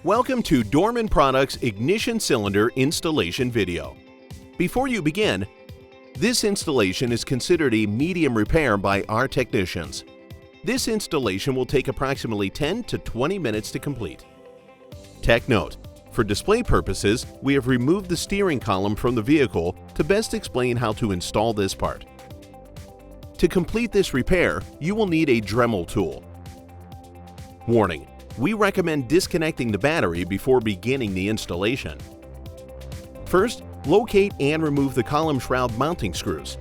Welcome to Dorman Products Ignition Cylinder Installation video. Before you begin, this installation is considered a medium repair by our technicians. This installation will take approximately 10 to 20 minutes to complete. Tech note: for display purposes, we have removed the steering column from the vehicle to best explain how to install this part. To complete this repair, you will need a Dremel tool. Warning: we recommend disconnecting the battery before beginning the installation. First, locate and remove the column shroud mounting screws.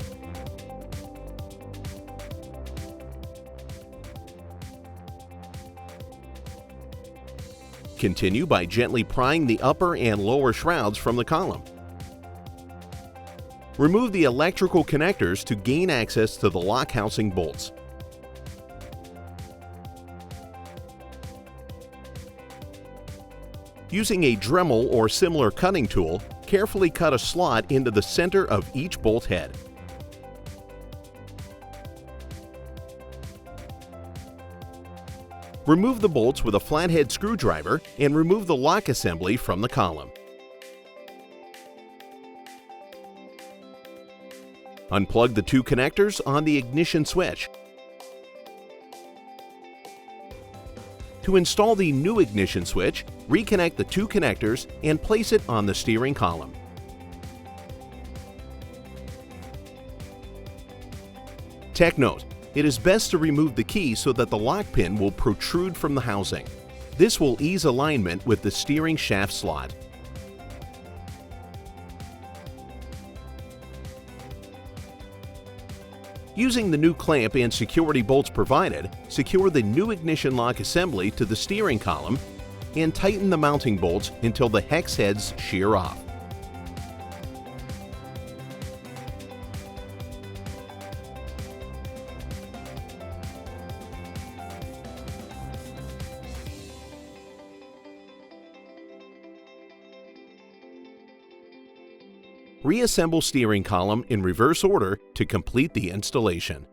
Continue by gently prying the upper and lower shrouds from the column. Remove the electrical connectors to gain access to the lock housing bolts. Using a Dremel or similar cutting tool, carefully cut a slot into the center of each bolt head. Remove the bolts with a flathead screwdriver and remove the lock assembly from the column. Unplug the two connectors on the ignition switch. To install the new ignition switch, reconnect the two connectors and place it on the steering column. Tech note: it is best to remove the key so that the lock pin will protrude from the housing. This will ease alignment with the steering shaft slot. Using the new clamp and security bolts provided, secure the new ignition lock assembly to the steering column and tighten the mounting bolts until the hex heads shear off. Reassemble steering column in reverse order to complete the installation.